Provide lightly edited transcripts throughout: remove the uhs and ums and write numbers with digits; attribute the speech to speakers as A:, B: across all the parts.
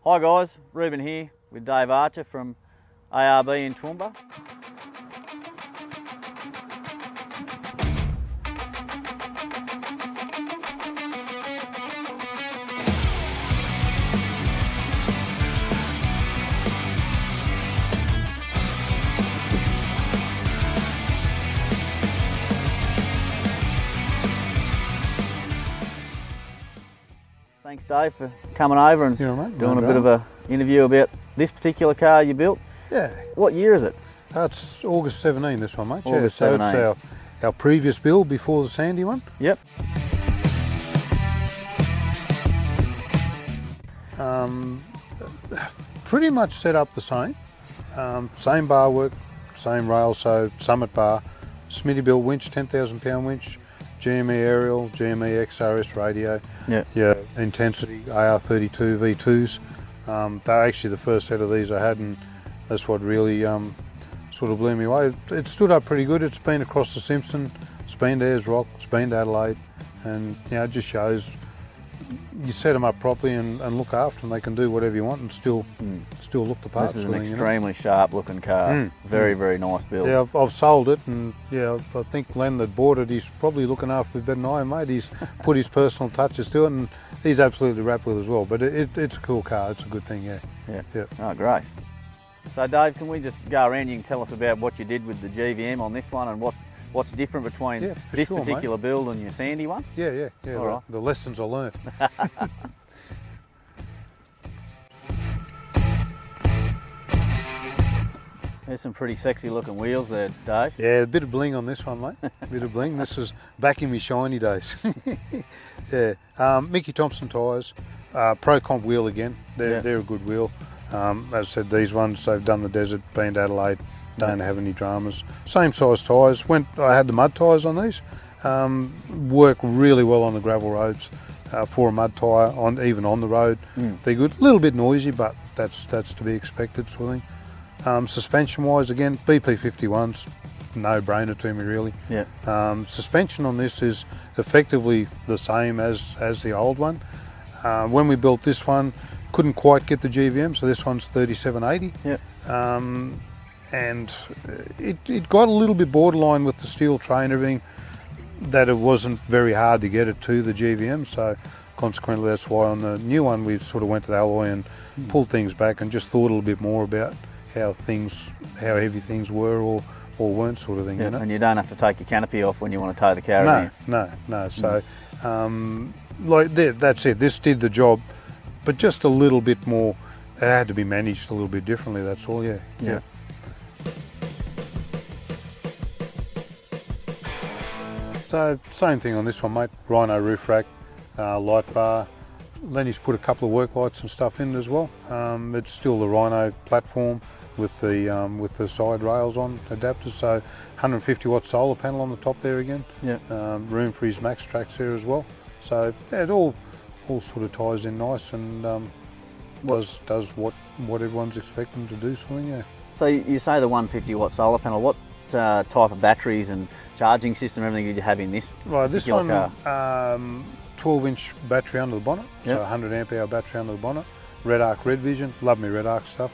A: Hi guys, Ruben here with Dave Archer from ARB in Toowoomba. Thanks Dave for coming over and doing a bit of a interview about this particular car you built.
B: Yeah.
A: What year is it?
B: It's August 17 this one, mate.
A: August
B: so
A: 17.
B: It's our previous build before the sandy one.
A: Yep.
B: Pretty much set up the same. Same bar work, same rail, so Summit bar, Smittybilt winch, 10,000 pound winch, GME Ariel, GME XRS radio, yeah, Intensity AR32 V2s. They're actually the first set of these I had, and that's what really sort of blew me away. It stood up pretty good. It's been across the Simpson, it's been to Ayers Rock, it's been to Adelaide, and it just shows you set them up properly and look after them, they can do whatever you want and still look the part.
A: This is an extremely sharp looking car. Very, very nice build.
B: Yeah, I've sold it, and yeah, I think Len that bought it, he's probably looking after it better than I am, mate. He's put his personal touches to it, and he's absolutely wrapped with it as well. But it's a cool car, it's a good thing, yeah.
A: Oh, great. So Dave, can we just go around, you can tell us about what you did with the GVM on this one and what's different between this particular build and your sandy one?
B: Yeah.
A: All right.
B: The lessons I learned.
A: There's some pretty sexy looking wheels there, Dave.
B: Yeah, a bit of bling on this one, mate. A bit of bling. This was back in my shiny days. Yeah. Mickey Thompson tyres, Pro Comp wheel again. They're a good wheel. As I said, these ones, they've done the desert, been to Adelaide, don't have any dramas. Same size tyres. I had the mud tyres on these. Work really well on the gravel roads for a mud tyre, even on the road. They're good. A little bit noisy, but that's to be expected, sort of thing. Suspension wise, again, BP-51's no brainer to me, really.
A: Yeah.
B: Suspension on this is effectively the same as the old one. When we built this one, couldn't quite get the GVM, so this one's 3780.
A: Yep.
B: And it got a little bit borderline with the steel tray and everything, that it wasn't very hard to get it to the GVM, so consequently that's why on the new one we sort of went to the alloy and pulled things back and just thought a little bit more about how heavy things were or weren't, sort of thing.
A: Yeah,
B: you know?
A: and you don't have to take your canopy off when you want to tow the car in.
B: No. So that's it. This did the job, but just a little bit more. It had to be managed a little bit differently, that's all. Yeah. So same thing on this one, mate. Rhino roof rack, light bar. Lenny's put a couple of work lights and stuff in as well. It's still the Rhino platform with the side rails on adapters. So 150 watt solar panel on the top there again.
A: Yeah.
B: Room for his max tracks there as well. So yeah, it all sort of ties in nice and does what everyone's expecting to do. So yeah.
A: So you say the 150 watt solar panel. What type of batteries and charging system, everything did you have in this?
B: Right, this one,
A: car?
B: 12-inch battery under the bonnet, so 100 amp hour battery under the bonnet. Redarc Red Vision, love me Redarc stuff.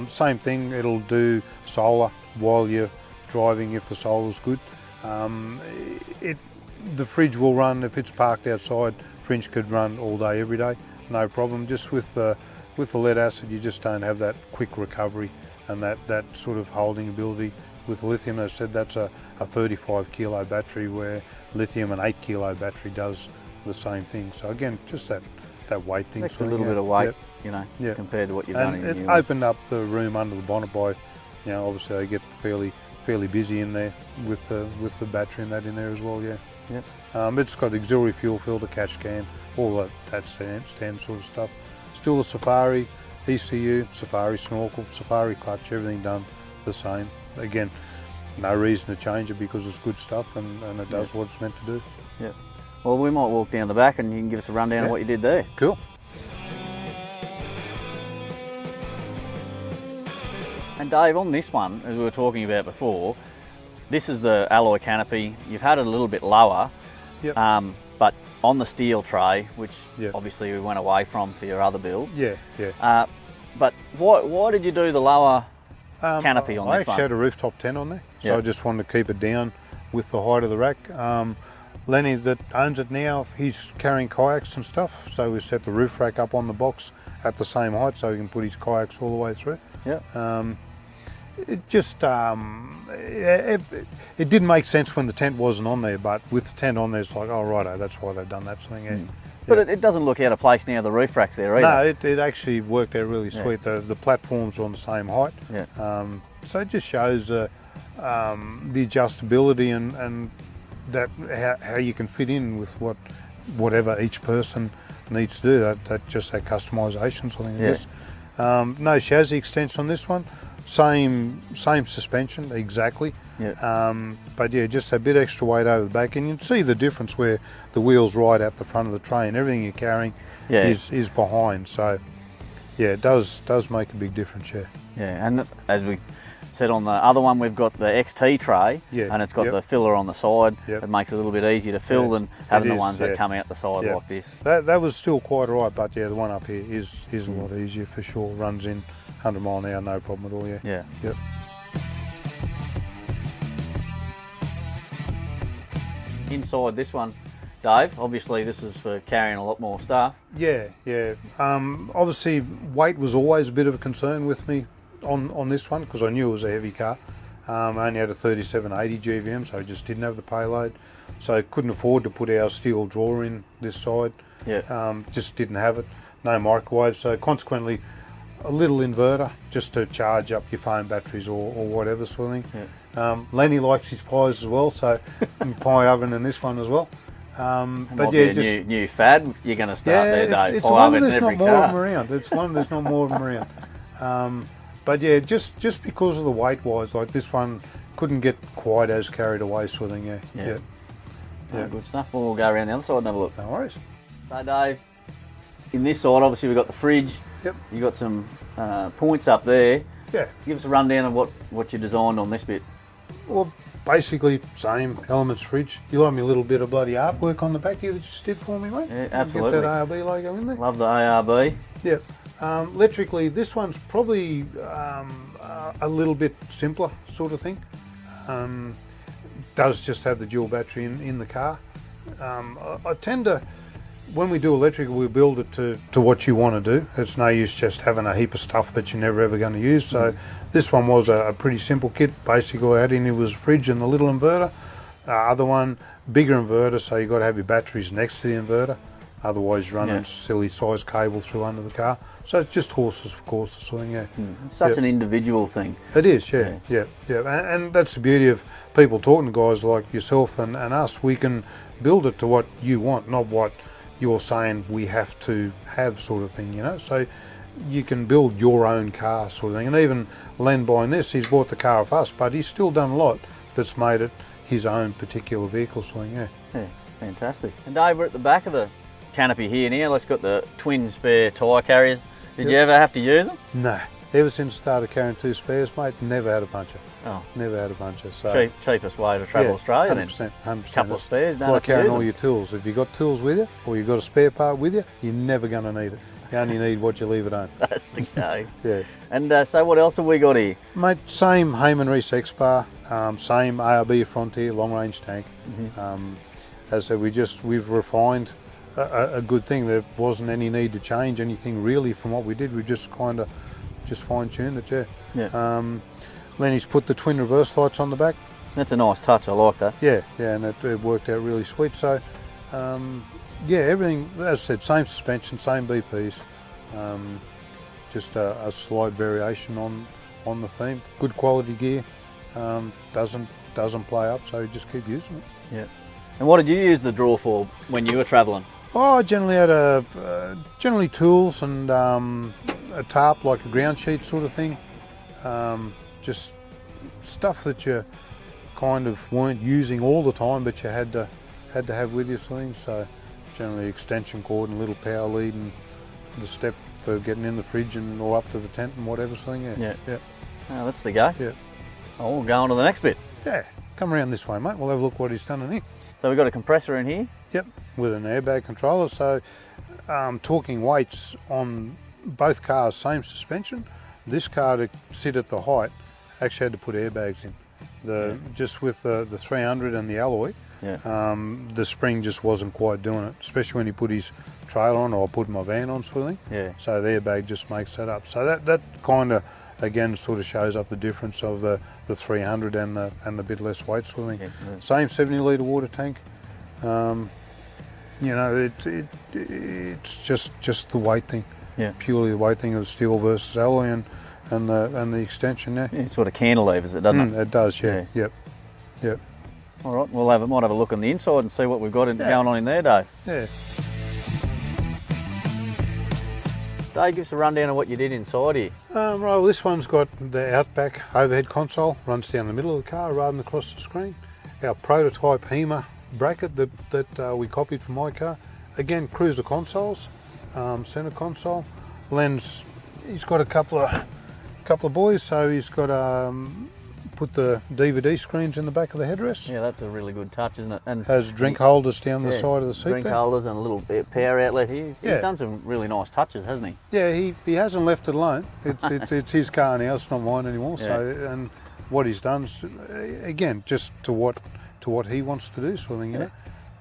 B: Same thing, it'll do solar while you're driving if the solar's good. The fridge will run, if it's parked outside, fridge could run all day, every day, no problem. Just with the lead acid, you just don't have that quick recovery and that sort of holding ability. With lithium, as I said, that's a 35 kilo battery, where lithium an 8 kilo battery does the same thing. So again, just that weight thing.
A: Extra little bit of weight, compared to what you've done in the new
B: it opened up the room under the bonnet by, obviously they get fairly busy in there with the battery and that in there as well. It's got auxiliary fuel filter, catch can, all that stand sort of stuff. Still the Safari ECU, Safari Snorkel, Safari clutch, everything done the same. Again, no reason to change it because it's good stuff and it does what it's meant to do.
A: Yeah. Well, we might walk down the back and you can give us a rundown of what you did there.
B: Cool.
A: And Dave, on this one, as we were talking about before, this is the alloy canopy. You've had it a little bit lower, but on the steel tray, which obviously we went away from for your other build.
B: Yeah, yeah.
A: But why did you do the lower canopy on this one?
B: I actually had a rooftop tent on there, so I just wanted to keep it down with the height of the rack. Lenny that owns it now, he's carrying kayaks and stuff, so we set the roof rack up on the box at the same height so he can put his kayaks all the way through.
A: Yeah.
B: It just it didn't make sense when the tent wasn't on there, but with the tent on there, it's like, oh righto, that's why they've done that sort of thing.
A: But it doesn't look out of place now. The roof rack's there either.
B: No, it actually worked out really sweet. The platforms are on the same height. So it just shows the adjustability and that how you can fit in with whatever each person needs to do. That just that customization sort of thing. No chassis extension on this one. Same suspension exactly. But yeah, just a bit extra weight over the back, and you can see the difference where the wheel's right at the front of the tray and everything you're carrying is behind. So yeah, it does make a big difference.
A: Yeah, and as we said on the other one, we've got the XT tray, and it's got the filler on the side. It makes it a little bit easier to fill than having the ones that come out the side like this.
B: That was still quite right, but yeah, the one up here is a lot easier for sure. Runs in 100 mile an hour, no problem at all. Yep.
A: Inside this one, Dave, obviously this is for carrying a lot more stuff.
B: Yeah. Obviously weight was always a bit of a concern with me on this one because I knew it was a heavy car. I only had a 3780 GVM, so I just didn't have the payload. So I couldn't afford to put our steel drawer in this side. Just didn't have it. No microwave, so consequently a little inverter just to charge up your phone batteries or whatever sort of thing. Lenny likes his pies as well, so pie oven in this one as well.
A: But yeah, just new fad you're going to start there, Dave.
B: It's one there's not more of them around. It's one there's not more of them around. But yeah, just because of the weight wise, like this one couldn't get quite as carried away sort of thing. Yeah.
A: Good stuff. We'll go around the other side and have a look.
B: No worries.
A: So Dave, in this side obviously we've got the fridge. You got some points up there. Give us a rundown of what you designed on this bit.
B: Well, basically same elements fridge. You like me a little bit of bloody artwork on the back here that you just did for me, mate?
A: Yeah, absolutely.
B: Get that ARB logo in there.
A: Love the ARB.
B: Yeah. Electrically, this one's probably a little bit simpler sort of thing. Does just have the dual battery in the car. I tend to, when we do electrical, we build it to what you want to do. It's no use just having a heap of stuff that you're never ever going to use. So this one was a pretty simple kit. Basically, all I had in it was a fridge and the little inverter. Other one, bigger inverter, so you've got to have your batteries next to the inverter. Otherwise, you're running silly size cable through under the car. So it's just horses for courses sort of thing,
A: It's such an individual thing.
B: It is, yeah. And that's the beauty of people talking to guys like yourself and us. We can build it to what you want, not what you're saying we have to have sort of thing, So you can build your own car sort of thing. And even Len buying this, he's bought the car off us, but he's still done a lot that's made it his own particular vehicle sort of thing,
A: Yeah, fantastic. And Dave, we're at the back of the canopy here now. Let's got the twin spare tyre carriers. Did you ever have to use them?
B: No. Ever since I started carrying 2 spares, mate, never had a puncher. Never had a puncher. So
A: cheapest way to travel Australia
B: 100%,
A: then.
B: 100%.
A: Couple of spares, don't
B: like
A: have to
B: carrying
A: use
B: all
A: them.
B: your tools. If you've got tools with you, or you've got a spare part with you, you're never going to need it. You only need what you leave at home.
A: That's the game.
B: Yeah.
A: And so what else have we got here?
B: Mate, same Hema Reese X-Bar, same ARB Frontier long range tank. As I said, we've refined a good thing. There wasn't any need to change anything really from what we did. We just kind of fine-tuned it, Lenny's put the twin reverse lights on the back.
A: That's a nice touch, I like that.
B: Yeah, and it worked out really sweet. So, everything, as I said, same suspension, same BPs, just a slight variation on the theme. Good quality gear, doesn't play up, so just keep using it.
A: Yeah. And what did you use the drawer for when you were travelling?
B: Oh, I generally had generally tools and a tarp, like a ground sheet sort of thing. Just stuff that you kind of weren't using all the time, but you had to have with you sort of thing. So generally extension cord and a little power lead and the step for getting in the fridge and or up to the tent and whatever sort of thing. Yeah.
A: Oh, that's the go.
B: Yeah.
A: Oh, we'll go on to the next bit.
B: Yeah. Come around this way, mate. We'll have a look what he's done in here.
A: So we've got a compressor in here?
B: Yep, with an airbag controller. So talking weights on both cars, same suspension. This car to sit at the height actually had to put airbags in. Just with the 300 and the alloy, the spring just wasn't quite doing it, especially when he put his trailer on or I put my van on sort of thing.
A: Yeah.
B: So the airbag just makes that up. So that kind of, again, sort of shows up the difference of the 300 and the bit less weight sort of thing. Yeah. Same 70 litre water tank. You know, it's just the weight thing.
A: Yeah.
B: Purely the weight thing of steel versus alloy and the extension there.
A: It sort of cantilevers it, doesn't it?
B: It does, yeah. Yep.
A: All right, might have a look on the inside and see what we've got going on in there, Dave.
B: Yeah.
A: Dave, give us a rundown of what you did inside here.
B: Right, well, this one's got the Outback overhead console, runs down the middle of the car rather than across the screen. Our prototype Hema bracket that we copied from my car. Again, cruiser consoles, centre console. Len's, he's got a couple of boys, so he's got put the DVD screens in the back of the headrest.
A: Yeah, that's a really good touch, isn't it? And
B: has drink holders down the side of the seat.
A: Drink holders and a little power outlet here. He's done some really nice touches, hasn't he?
B: Yeah, he hasn't left it alone. It's his car now, it's not mine anymore. Yeah. So, and what he's done, again, just to what he wants to do, sort of thing, you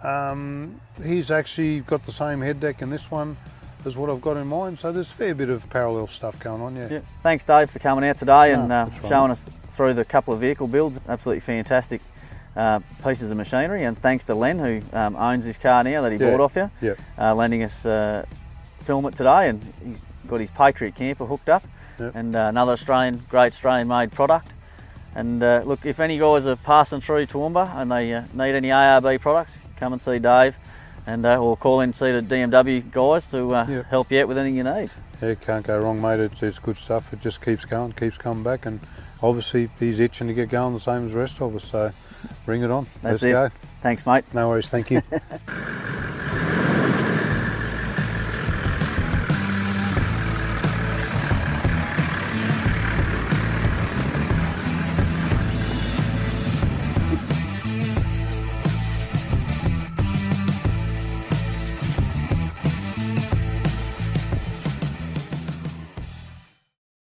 B: know. He's actually got the same head deck in this one as what I've got in mine, so there's a fair bit of parallel stuff going on, yeah.
A: Thanks, Dave, for coming out today and showing us through the couple of vehicle builds. Absolutely fantastic pieces of machinery, and thanks to Len, who owns this car now that he bought off you, lending us film it today, and he's got his Patriot camper hooked up, and another great Australian made product. And look, if any guys are passing through Toowoomba and they need any ARB products, come and see Dave, and or call in and see the DMW guys to help you out with anything you need.
B: Yeah, can't go wrong, mate. It's good stuff. It just keeps going, keeps coming back, and obviously he's itching to get going the same as the rest of us, so bring it on. Let's go.
A: Thanks, mate.
B: No worries, thank you.